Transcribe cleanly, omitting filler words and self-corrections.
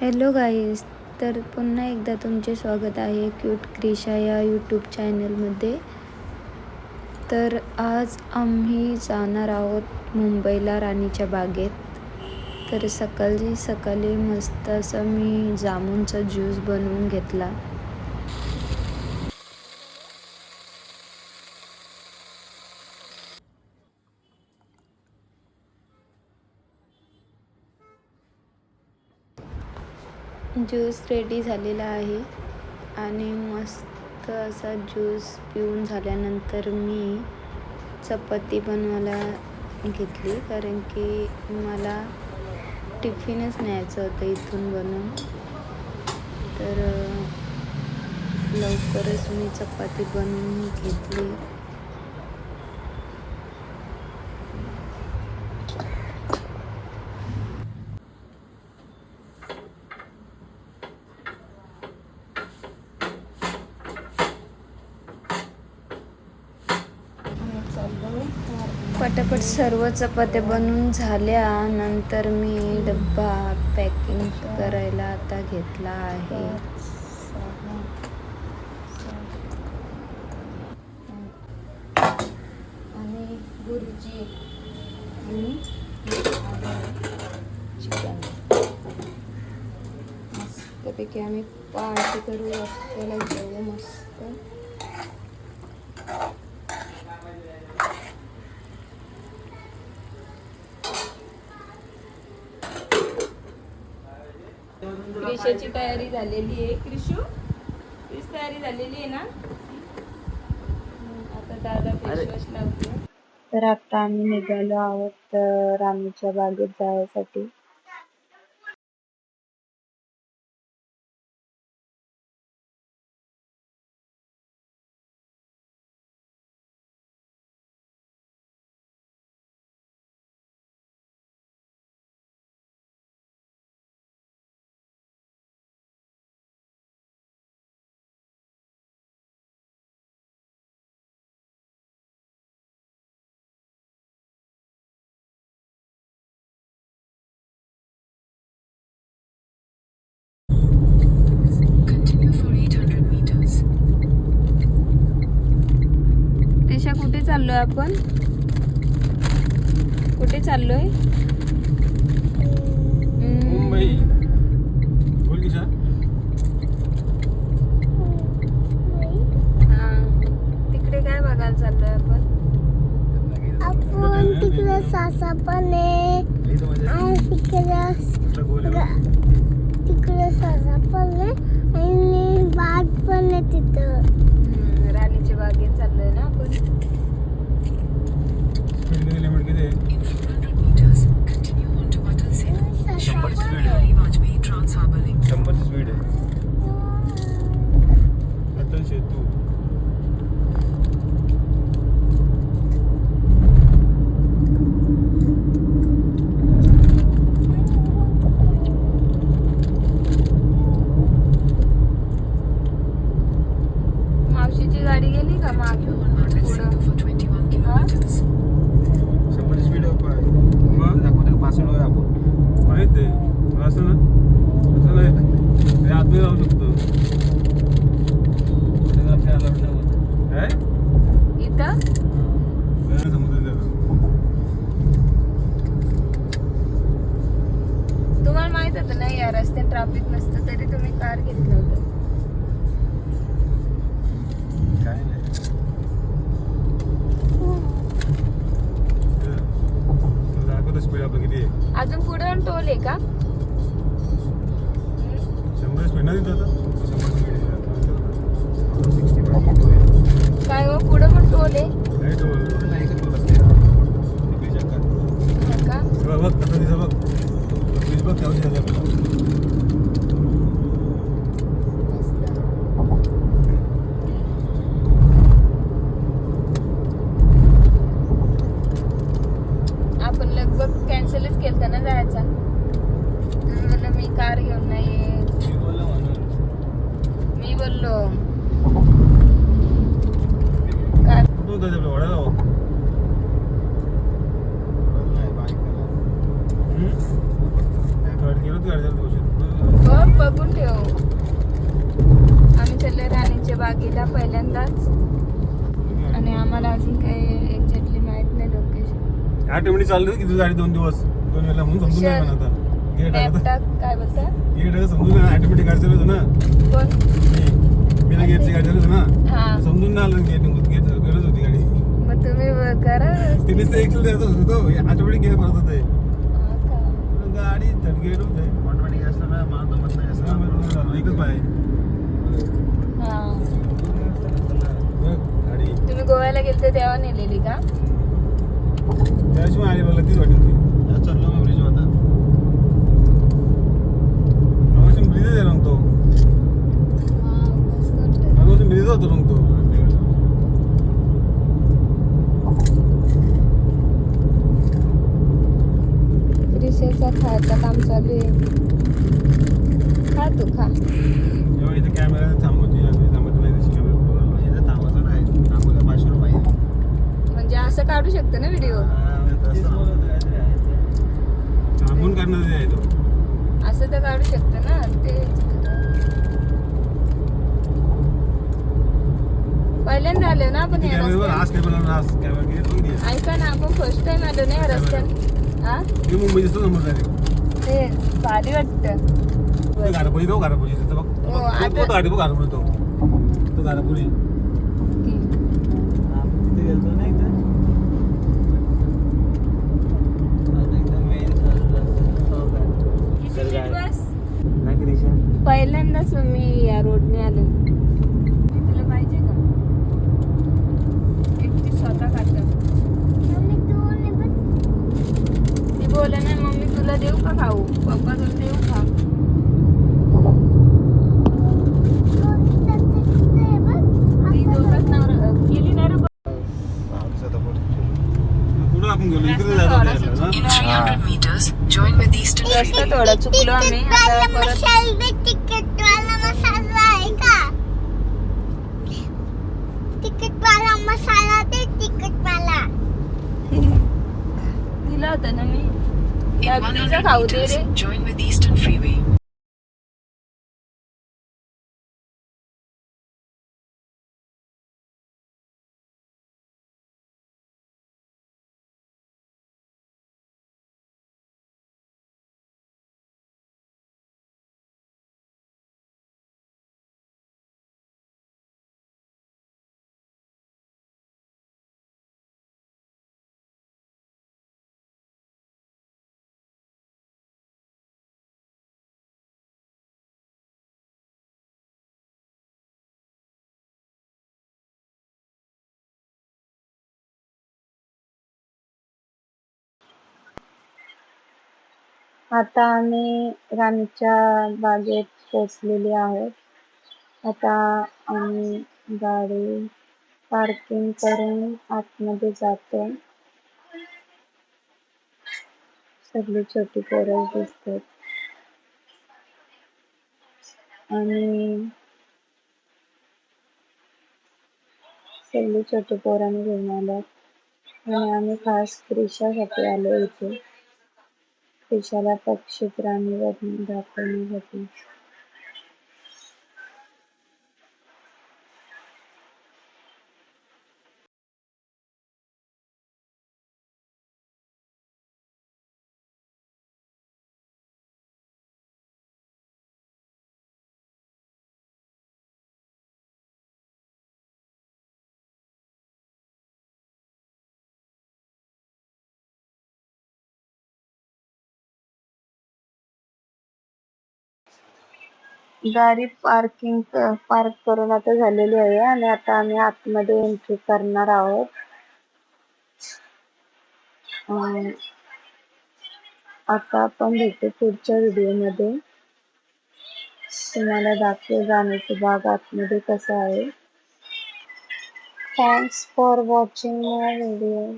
Hello guys, तर पुन्हा एकदा तुमचे स्वागत आहे क्यूट क्रिशा या यूट्यूब चॅनलमध्ये. तर आज आम्ही जाणार आहोत मुंबईला राणीच्या बागेत. तर सकाळी मस्त असं मी जामुनचा ज्यूस बनवून घेतला. ज्यूस रेडी झालेला आहे आणि मस्त असा ज्यूस पिऊन झाल्यानंतर मी चपाती बनवायला घेतली, कारण की मला टिफिनच न्यायचं होतं इथून बनवून. तर लवकरच मी चपाती बनवून घेतली. पटापट सर्व चपात्या बनवून झाल्यानंतर मी डब्बा पॅकिंग करायला आता घेतला आहे. आणि भुर्जी आणि चिकन. मस्तपैकी आम्ही पार्टी करू, रस्त्याला जेवू मस्त. क्रिशाची तयारी झालेली आहे. क्रिशू तयारी झालेली आहे ना. आता दादा फेस वॉश लावते. तर आता आम्ही निघालो आहोत राणीच्या बागेत जायसाठी. कुठे चाललोय आपण? कुठे चाललोय? मुंबई. बोल किशा. हा, तिकडे काय बघायला चाललोय आपण? आपण तिकडे सासा पण आहे आणि तिकडे सासा पण आहे आणि बाग पण आहे तिथं. राणीच्या बागेत चाललोय ना आपण. शंभरची स्पीड आहे. अटल सेतू. मावशीची गाडी गेली का मागे? शंभरची स्पीड दाखवतो. पासवर्ड आहे आपण माहित आहे असं ना. असं नाही आतमध्ये जाऊ शकतो. काय इथं तुम्हाला माहित होतं ना या रस्त्यात ट्रॅफिक नसतं, तरी तुम्ही कार घेतलं होतं. काय नाही. दाखवतो स्पीड आपलं किती आहे. अजून पुढे टोल आहे का? 100 स्पीड नाही देत आता. 100 स्पीड काय हो, पुढे पण टोल आहे नाही. टोल नाही का? टोल असते का? बघ कसं दिसतं बघ. ब्रिज बघ त्यावर झालं आपल्याला. आपण लगभग कॅन्सलच केलता ना जायचा. मला मी कार घेऊन नाही येत. मी बोललो कार कुठं जायचं आपल्या वड्याला? थर्ड गेलो गाडी हो बघून ठेव. आम्ही चाललोय राणीच्या बागेला पहिल्यांदाच आणि आम्हाला अजून काही एक्झॅक्टली माहित नाही लोकेशन. ऑटोमॅटिक चाललं की तुझी गाडी 2 दिवस 2 वेळेला म्हणून समजून नाही पण आता गेट मॅप टाकत टाक. काय बोलता? गेट समजून नाही ऑटोमॅटिक गाडी चालवतो ना कोण? बिना गेटची गाडी चालवतो ना हा समजून नाही आलं गेट गरज होती गाडी मग तुम्ही करा. तिने ते एक्सेल द्यायचं होतं तो ऑटोमॅटिक गेअर पडत होते हा का? गाडी गेट होते ऑटोमॅटिक असलं ना मला जमत नाही असं एकच पाय हा. गाडी तुम्ही गोव्याला गेलते तेव्हा नेलेली का? त्याशिवाय आली मला तीच वाटत होती चाललो मी ब्रिज होता मग ब्रिज आहे रंग तो मग ब्रिज होतो रंग तो रिक्षाचा खायचं काम चालू आहे. खा तू खा. जेव्हा इथे कॅमेरा थांबवती थांबत नाही तशी कॅमेरा इथे थांबायचं नाही थांबवलं 500 रुपये म्हणजे असं काढू शकतो ना व्हिडिओ. थांबून करणार आहे तो असं तर काढू शकतो ना ते. पहिल्यांदा आलो ना आपण या कॅमेरा रस्त्यात. आज कॅमेरा आज कॅमेरा घेतली ऐका ना आपण फर्स्ट टाइम आलो ना या रस्त्यात. हा मी मुंबई दिसतो समोर डायरेक्ट ते भारी वाटतं. गारापुरी तो गारापुरी तिथं बघ हो, आता- तो गाडी बघ गारापुरी तो गारापुरी की तिथे गेलतो ना बस पहिल्यांदाच मी या रोडने आलो. तुला पाहिजे का? एकटी स्वतः खातं. मम्मी तू नाही बघ. ती बोला ना मम्मी तुला देऊ का खाऊ? पप्पा तुला देऊ का? ती दोघंच नवरा गेली ना रे. पुढं आपण गेलो इकडे रस्ता थोडासा जातो चुकलो आम्ही. 300 meters, join with Eastern रस्ता थोडा चुकलो आम्ही. आता परत तिकीट वाला मसाला आहे का? तिकीट वाला मसाला ते तिकीट वाला. दिला होता ना मी. In त्या पिझ्झा 100 खाऊ दे meters, ray. join with Eastern Freeway. आता आम्ही राणीच्या बागेत पोचलेले आहोत. आता आम्ही गाडी पार्किंग करून आतमध्ये जातो. सगळी छोटी पोरं दिसतात आणि सगळी छोटी पोरांनी घेऊन आल्यात आणि आम्ही खास क्रिशासाठी आलो इथे. क्रिशाला पक्षी प्राणी दाखवण्यासाठी. गाडी पार्क करून आता झालेली आहे आणि आता आम्ही आतमध्ये एंट्री करणार आहोत. आता आपण भेटू पुढच्या व्हिडिओमध्ये. तुम्हाला दाखवेल राणीची बाग आतमध्ये कसं आहे. Thanks for watching my video.